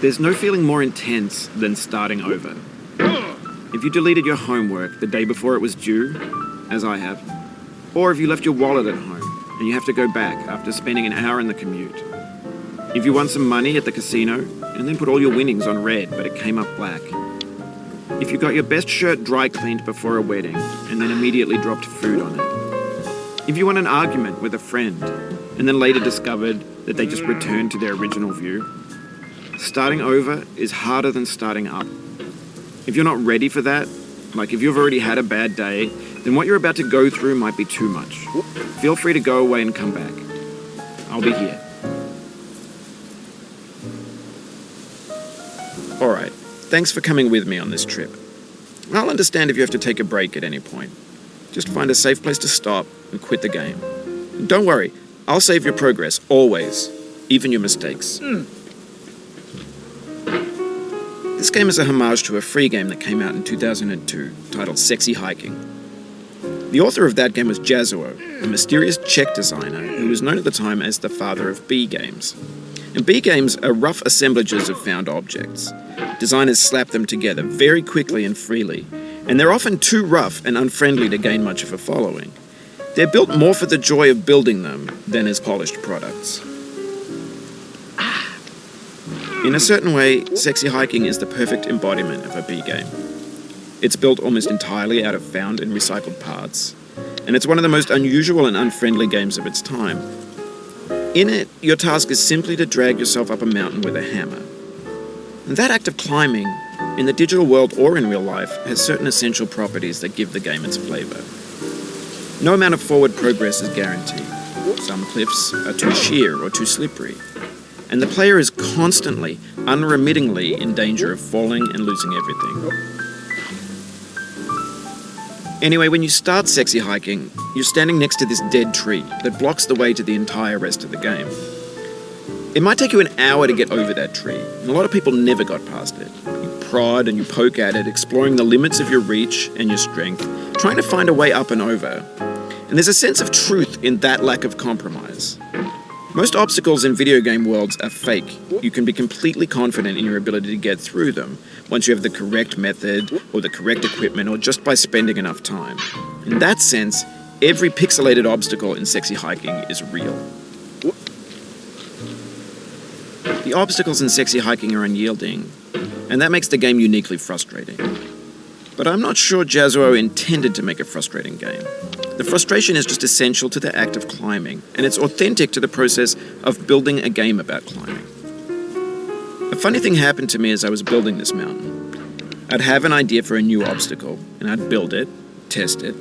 There's no feeling more intense than starting over. If you deleted your homework the day before it was due, as I have, or if you left your wallet at home and you have to go back after spending an hour in the commute. If you won some money at the casino and then put all your winnings on red but it came up black. If you got your best shirt dry cleaned before a wedding and then immediately dropped food on it. If you won an argument with a friend and then later discovered that they just returned to their original view. Starting over is harder than starting up. If you're not ready for that, like if you've already had a bad day, then what you're about to go through might be too much. Feel free to go away and come back. I'll be here. Alright, thanks for coming with me on this trip. I'll understand if you have to take a break at any point. Just find a safe place to stop and quit the game. And don't worry, I'll save your progress, always. Even your mistakes. This game is a homage to a free game that came out in 2002, titled Sexy Hiking. The author of that game was Jazuo, a mysterious Czech designer who was known at the time as the father of B games. And B games are rough assemblages of found objects. Designers slap them together very quickly and freely, and they're often too rough and unfriendly to gain much of a following. They're built more for the joy of building them than as polished products. In a certain way, Sexy Hiking is the perfect embodiment of a B game. It's built almost entirely out of found and recycled parts, and it's one of the most unusual and unfriendly games of its time. In it, your task is simply to drag yourself up a mountain with a hammer. And that act of climbing, in the digital world or in real life, has certain essential properties that give the game its flavor. No amount of forward progress is guaranteed. Some cliffs are too sheer or too slippery. And the player is constantly, unremittingly in danger of falling and losing everything. Anyway, when you start Sexy Hiking, you're standing next to this dead tree that blocks the way to the entire rest of the game. It might take you an hour to get over that tree, and a lot of people never got past it. You prod and you poke at it, exploring the limits of your reach and your strength, trying to find a way up and over. And there's a sense of truth in that lack of compromise. Most obstacles in video game worlds are fake. You can be completely confident in your ability to get through them once you have the correct method or the correct equipment or just by spending enough time. In that sense, every pixelated obstacle in Sexy Hiking is real. The obstacles in Sexy Hiking are unyielding, and that makes the game uniquely frustrating. But I'm not sure Jazuo intended to make a frustrating game. The frustration is just essential to the act of climbing, and it's authentic to the process of building a game about climbing. A funny thing happened to me as I was building this mountain. I'd have an idea for a new obstacle, and I'd build it, test it,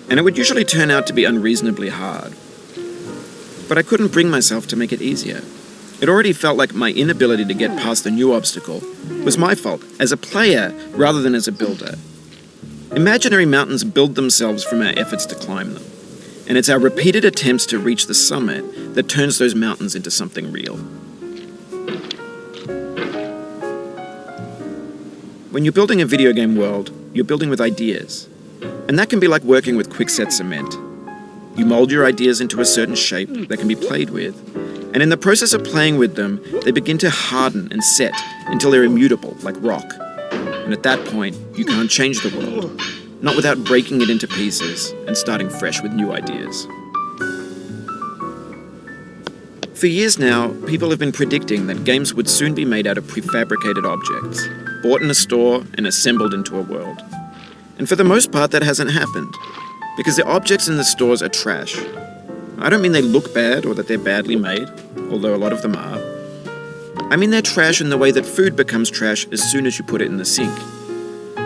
and it would usually turn out to be unreasonably hard. But I couldn't bring myself to make it easier. It already felt like my inability to get past the new obstacle was my fault as a player rather than as a builder. Imaginary mountains build themselves from our efforts to climb them, and it's our repeated attempts to reach the summit that turns those mountains into something real. When you're building a video game world, you're building with ideas, and that can be like working with quickset cement. You mold your ideas into a certain shape that can be played with, and in the process of playing with them, they begin to harden and set until they're immutable, like rock. And at that point, you can't change the world, not without breaking it into pieces and starting fresh with new ideas. For years now, people have been predicting that games would soon be made out of prefabricated objects, bought in a store and assembled into a world. And for the most part, that hasn't happened, because the objects in the stores are trash. I don't mean they look bad or that they're badly made, although a lot of them are. I mean they're trash in the way that food becomes trash as soon as you put it in the sink.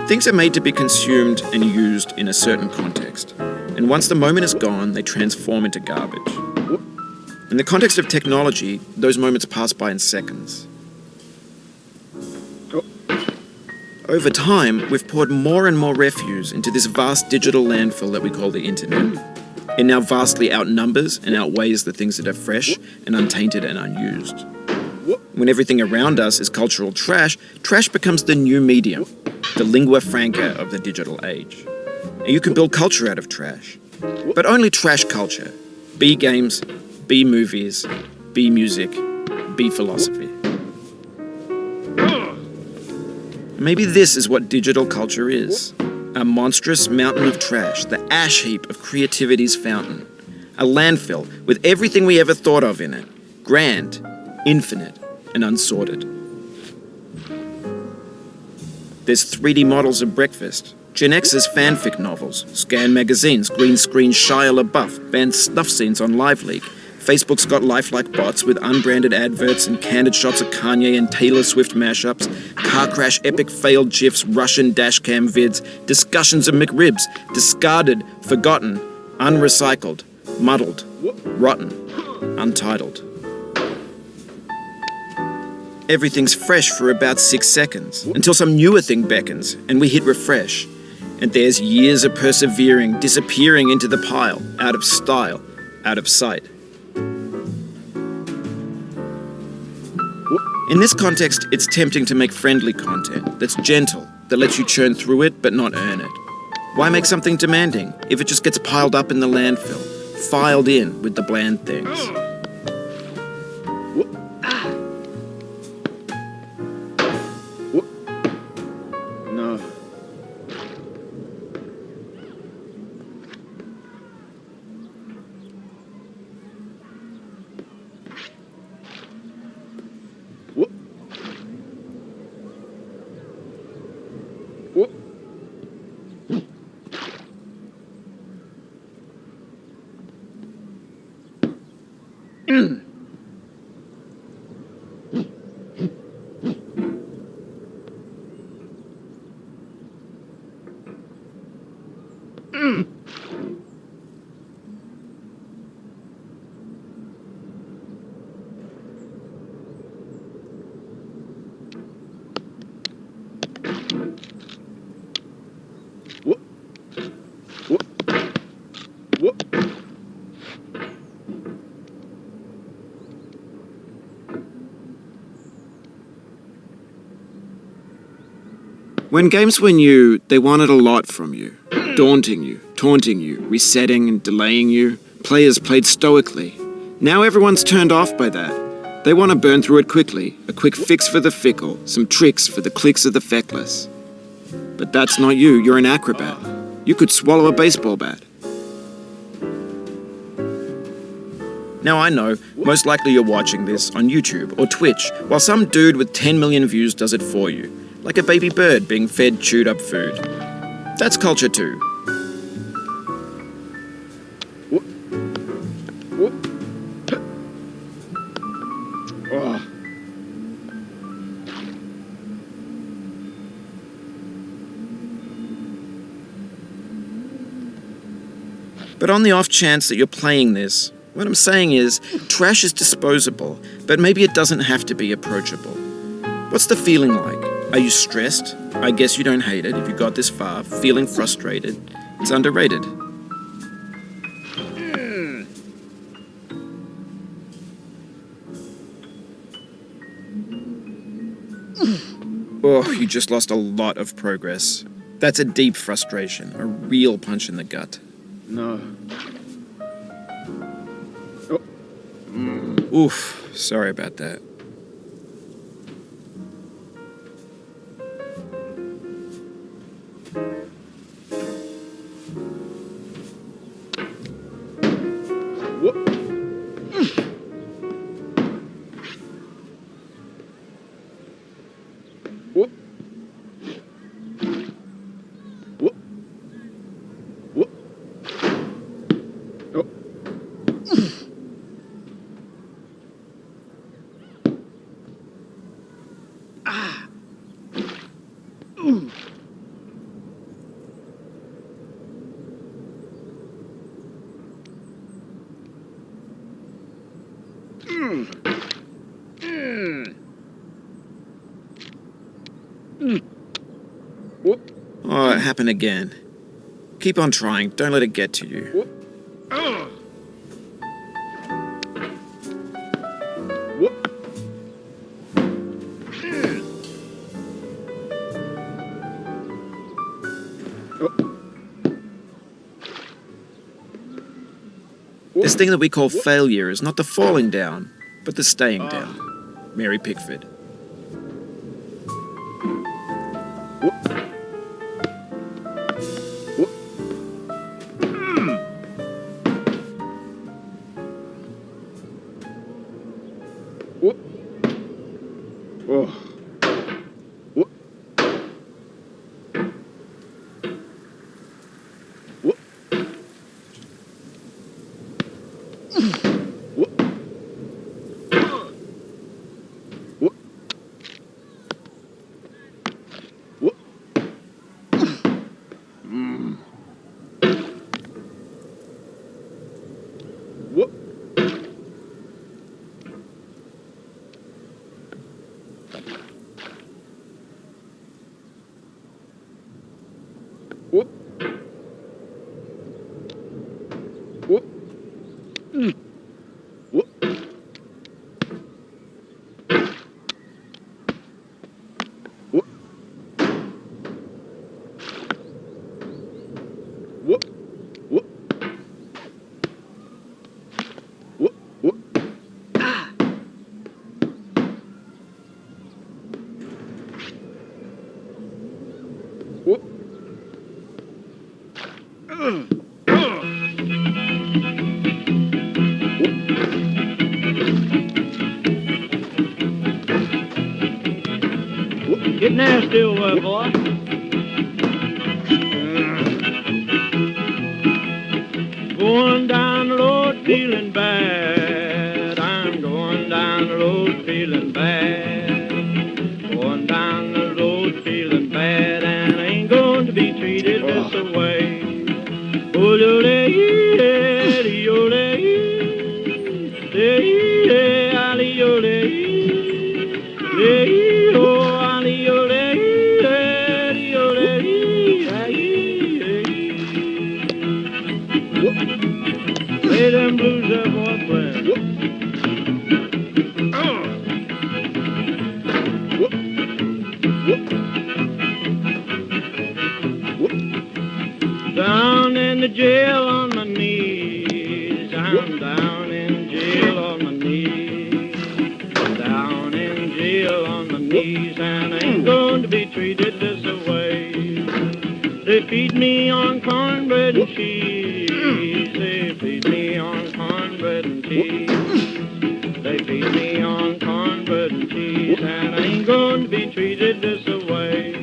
Things are made to be consumed and used in a certain context, and once the moment is gone, they transform into garbage. In the context of technology, those moments pass by in seconds. Over time, we've poured more and more refuse into this vast digital landfill that we call the internet. It now vastly outnumbers and outweighs the things that are fresh and untainted and unused. When everything around us is cultural trash, trash becomes the new medium, the lingua franca of the digital age. And you can build culture out of trash, but only trash culture. B games B movies, B music, B philosophy. Maybe this is what digital culture is. A monstrous mountain of trash, the ash heap of creativity's fountain. A landfill with everything we ever thought of in it. Grand, infinite, and unsorted. There's 3D models of breakfast, Gen X's fanfic novels, scan magazines, green screen Shia LaBeouf, banned snuff scenes on LiveLeak. Facebook's got lifelike bots with unbranded adverts and candid shots of Kanye and Taylor Swift mashups, car crash epic failed GIFs, Russian dashcam vids, discussions of McRibs, discarded, forgotten, unrecycled, muddled, rotten, untitled. Everything's fresh for about 6 seconds, until some newer thing beckons, and we hit refresh. And there's years of persevering, disappearing into the pile, out of style, out of sight. In this context, it's tempting to make friendly content that's gentle, that lets you churn through it but not earn it. Why make something demanding if it just gets piled up in the landfill, filed in with the bland things? No. When games were new, they wanted a lot from you. Daunting you, taunting you, resetting and delaying you. Players played stoically. Now everyone's turned off by that. They want to burn through it quickly, a quick fix for the fickle, some tricks for the clicks of the feckless. But that's not you, you're an acrobat. You could swallow a baseball bat. Now I know, most likely you're watching this on YouTube or Twitch, while some dude with 10 million views does it for you. Like a baby bird being fed chewed up food. That's culture too. But on the off chance that you're playing this, what I'm saying is, trash is disposable, but maybe it doesn't have to be approachable. What's the feeling like? Are you stressed? I guess you don't hate it if you got this far. Feeling frustrated? It's underrated. Oh, you just lost a lot of progress. That's a deep frustration, a real punch in the gut. No. Oof, sorry about that. Oh, it happened again. Keep on trying, don't let it get to you. This thing that we call failure is not the falling down, but the staying down. Mary Pickford. Get nasty over, boy. Going down the road feeling bad. I'm going down the road feeling bad. Going down the road feeling bad, and I ain't going to be treated this way. Play them blues up, boy, play. Down in the jail on my knees. I'm down in jail on my knees. I'm down in jail on my knees, and I ain't going to be treated this way. They feed me on cornbread and cheese. They feed me on cornbread and cheese. They feed me on cornbread and cheese, and I ain't going to be treated this way.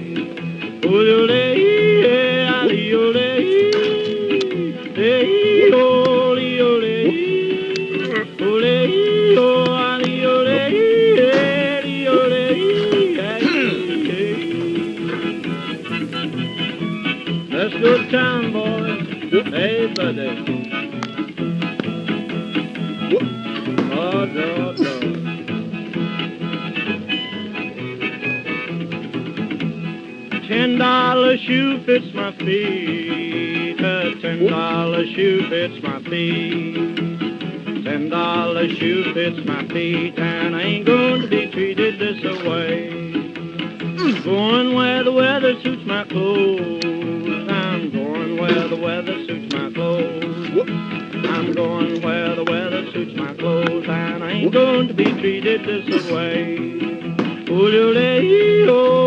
Let's go to town, boys. Hey, buddy. Oh, no, no. $10 shoe fits my feet. A $10 shoe fits my feet. $10 shoe fits my feet, and I ain't going to be treated this way. Going where the weather suits my clothes. I'm going where the weather suits my clothes. I'm going where the weather suits my clothes, and I ain't going to be treated this way. Ole, ole, ole,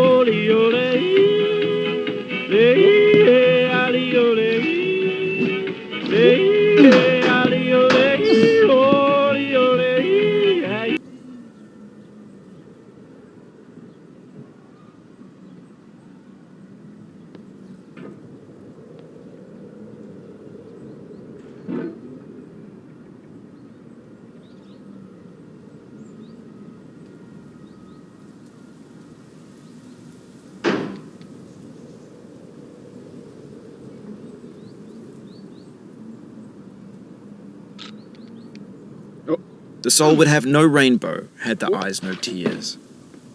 The soul would have no rainbow, had the eyes no tears.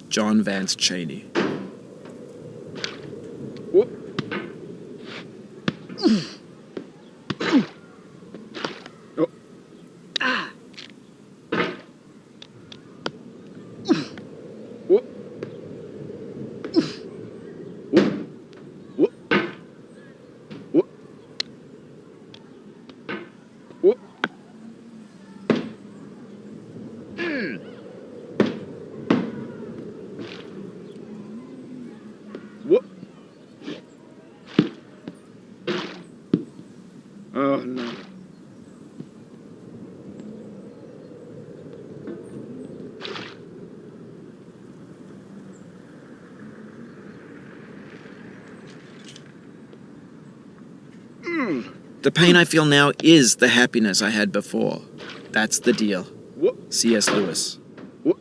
John Vance Cheney. The pain I feel now is the happiness I had before. That's the deal. What? C.S. Lewis. What?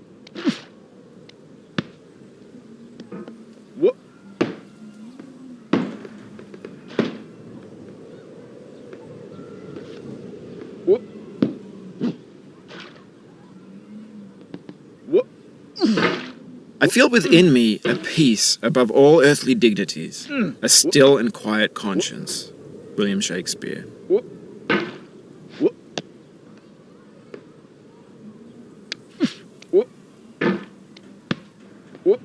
What? What? What? I feel within me a peace above all earthly dignities, a still and quiet conscience. William Shakespeare. What? What? What? What?